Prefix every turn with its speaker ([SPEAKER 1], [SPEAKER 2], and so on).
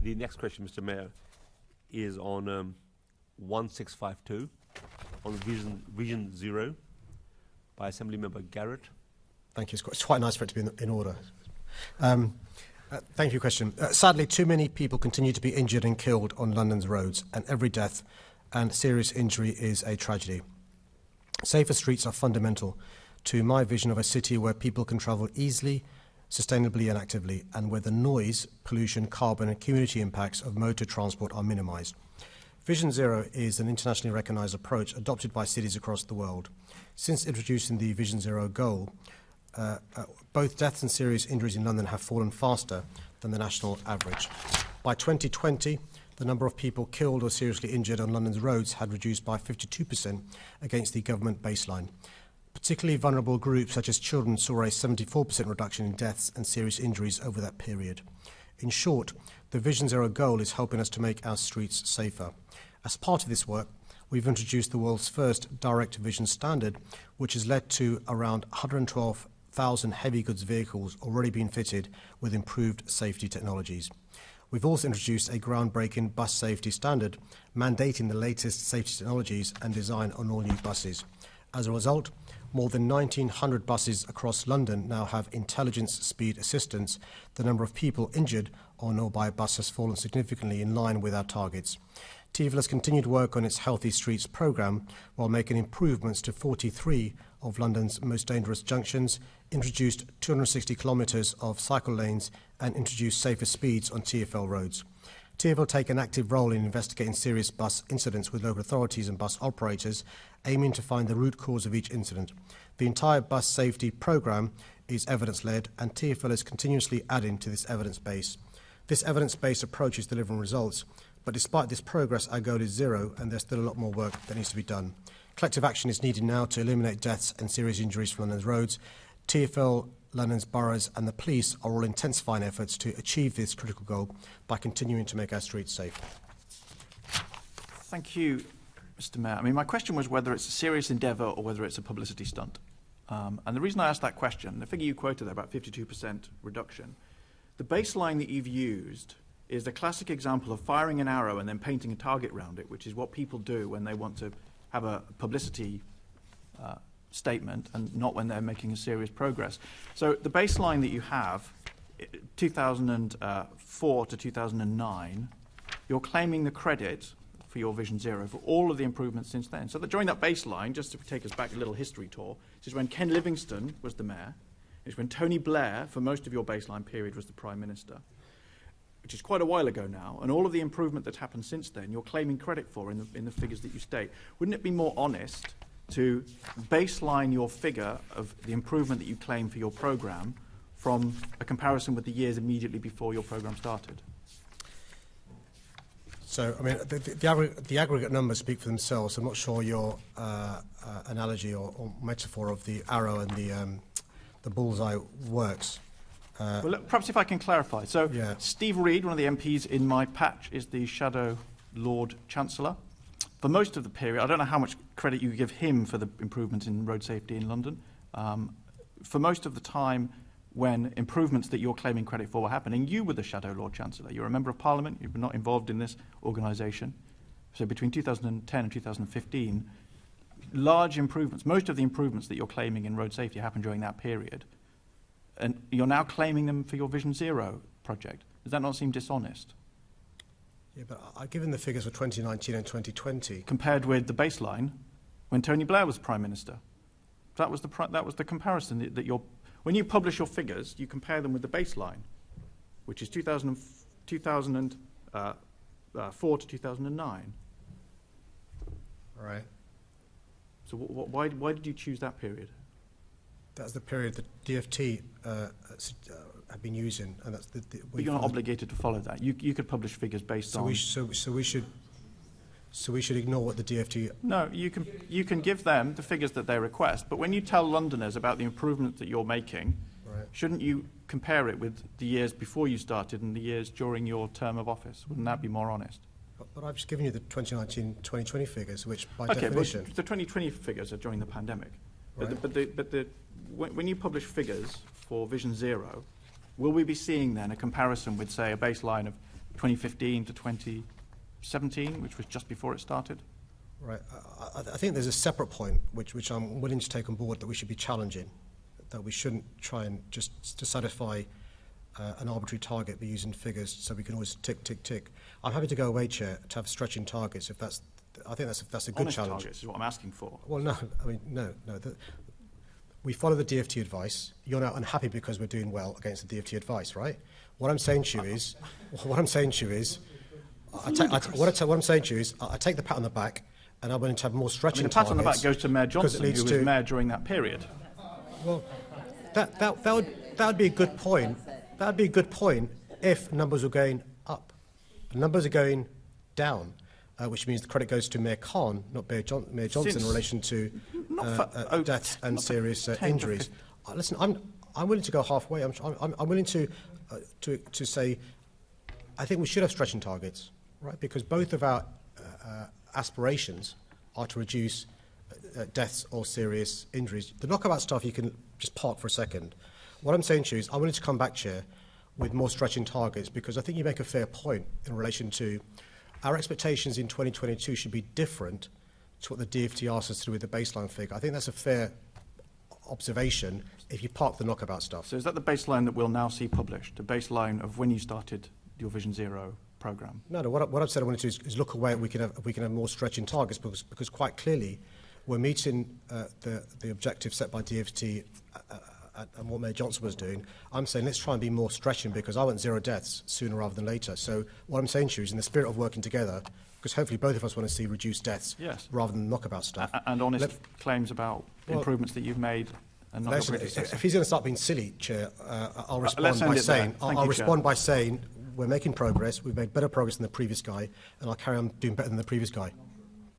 [SPEAKER 1] The next question, Mr. Mayor, is on 1652, on Vision Zero, by Assembly Member Garratt.
[SPEAKER 2] Thank you. It's quite nice for it to be in order. Thank you for your question. Sadly, too many people continue to be injured and killed on London's roads, and every death and serious injury is a tragedy. Safer streets are fundamental to my vision of a city where people can travel easily, sustainably and actively, and where the noise, pollution, carbon and community impacts of motor transport are minimised. Vision Zero is an internationally recognised approach adopted by cities across the world. Since introducing the Vision Zero goal, both deaths and serious injuries in London have fallen faster than the national average. By 2020, the number of people killed or seriously injured on London's roads had reduced by 52% against the government baseline. Particularly vulnerable groups such as children saw a 74% reduction in deaths and serious injuries over that period. In short, the Vision Zero goal is helping us to make our streets safer. As part of this work, we've introduced the world's first direct vision standard, which has led to around 112,000 heavy goods vehicles already being fitted with improved safety technologies. We've also introduced a groundbreaking bus safety standard, mandating the latest safety technologies and design on all new buses. As a result, more than 1,900 buses across London now have intelligence speed assistance. The number of people injured on or by a bus has fallen significantly in line with our targets. TfL has continued work on its Healthy Streets programme while making improvements to 43 of London's most dangerous junctions, introduced 260 kilometres of cycle lanes and introduced safer speeds on TfL roads. TfL take an active role in investigating serious bus incidents with local authorities and bus operators, aiming to find the root cause of each incident. The entire bus safety programme is evidence-led, and TfL is continuously adding to this evidence base. This evidence-based approach is delivering results, but despite this progress, our goal is zero, and there's still a lot more work that needs to be done. Collective action is needed now to eliminate deaths and serious injuries from London's roads. TfL, London's boroughs and the police are all intensifying efforts to achieve this critical goal by continuing to make our streets safe.
[SPEAKER 3] Thank you, Mr. Mayor. I mean, my question was whether it's a serious endeavour or whether it's a publicity stunt. And the reason I asked that question, the figure you quoted there, about 52% reduction, the baseline that you've used is the classic example of firing an arrow and then painting a target around it, which is what people do when they want to have a publicity statement and not when they're making a serious progress. So the baseline that you have, 2004 to 2009, you're claiming the credit for your Vision Zero for all of the improvements since then. So that during that baseline, just to take us back a little history tour, this is when Ken Livingstone was the mayor. It's when Tony Blair, for most of your baseline period, was the Prime Minister, which is quite a while ago now, and all of the improvement that's happened since then, you're claiming credit for in the figures that you state. Wouldn't it be more honest to baseline your figure of the improvement that you claim for your programme from a comparison with the years immediately before your programme started?
[SPEAKER 2] So, I mean, the aggregate numbers speak for themselves. I'm not sure your analogy or metaphor of the arrow and the bullseye works.
[SPEAKER 3] Well, perhaps if I can clarify. So, yeah. Steve Reed, one of the MPs in my patch, is the Shadow Lord Chancellor. For most of the period, I don't know how much credit you give him for the improvements in road safety in London. For most of the time when improvements that you're claiming credit for were happening, you were the Shadow Lord Chancellor. You're a Member of Parliament. You were not involved in this organisation. So between 2010 and 2015, large improvements, most of the improvements that you're claiming in road safety happened during that period. And you're now claiming them for your Vision Zero project. Does that not seem dishonest?
[SPEAKER 2] Yeah, but I've given the figures for 2019 and 2020.
[SPEAKER 3] Compared with the baseline when Tony Blair was Prime Minister. That was the comparison that you're... When you publish your figures, you compare them with the baseline, which is 2004 to 2009.
[SPEAKER 2] Right.
[SPEAKER 3] So why did you choose that period?
[SPEAKER 2] That's the period that DFT have been using, and that's the
[SPEAKER 3] but you're not obligated to follow that. You could publish figures based on.
[SPEAKER 2] So we should ignore what the DFT.
[SPEAKER 3] No, you can give them the figures that they request. But when you tell Londoners about the improvement that you're making, right, shouldn't you compare it with the years before you started and the years during your term of office? Wouldn't that be more honest?
[SPEAKER 2] But I've just given you the 2019-2020 figures, which by
[SPEAKER 3] definition.
[SPEAKER 2] Okay,
[SPEAKER 3] but the 2020 figures are during the pandemic.
[SPEAKER 2] Right.
[SPEAKER 3] But when you publish figures for Vision Zero, will we be seeing then a comparison with, say, a baseline of 2015 to 2017, which was just before it started?
[SPEAKER 2] Right. I think there's a separate point which I'm willing to take on board, that we should be challenging, that we shouldn't try and just to satisfy an arbitrary target, be using figures so we can always tick, tick, tick. I'm happy to go away, Chair, to have stretching targets if that's. I think that's a good
[SPEAKER 3] Honest
[SPEAKER 2] challenge.
[SPEAKER 3] targets is what I'm asking for.
[SPEAKER 2] Well, no, I mean, no. We follow the DFT advice. You're now unhappy because we're doing well against the DFT advice, right? What I'm saying to you is, I take the pat on the back, and I'm willing to have more stretching
[SPEAKER 3] the pat on the back
[SPEAKER 2] targets,
[SPEAKER 3] goes to Mayor Johnson, who was mayor during that period.
[SPEAKER 2] Well, that would be a good point. That would be a good point if numbers were going up. Numbers are going down, which means the credit goes to Mayor Khan, not Mayor Johnson, in relation to deaths and serious injuries. Listen, I'm willing to go halfway. I'm willing to say I think we should have stretching targets, right? Because both of our aspirations are to reduce deaths or serious injuries. The knockabout stuff you can just park for a second. What I'm saying to you is I'm willing to come back, Chair, with more stretching targets, because I think you make a fair point in relation to our expectations in 2022 should be different to what the DFT asks us to do with the baseline figure. I think that's a fair observation if you park the knockabout stuff.
[SPEAKER 3] So is that the baseline that we'll now see published, the baseline of when you started your Vision Zero programme?
[SPEAKER 2] No. What I've said I want to do is look away. We can have more stretching targets because quite clearly we're meeting the objective set by DFT and what Mayor Johnson was doing. I'm saying let's try and be more stretching, because I want 0 deaths sooner rather than later. So what I'm saying to you is, in the spirit of working together, because hopefully both of us want to see reduced deaths rather than knockabout stuff.
[SPEAKER 3] And honest claims about improvements that you've made. And not
[SPEAKER 2] if he's going to start being silly, Chair, I'll respond by saying we're making progress. We've made better progress than the previous guy, and I'll carry on doing better than the previous guy.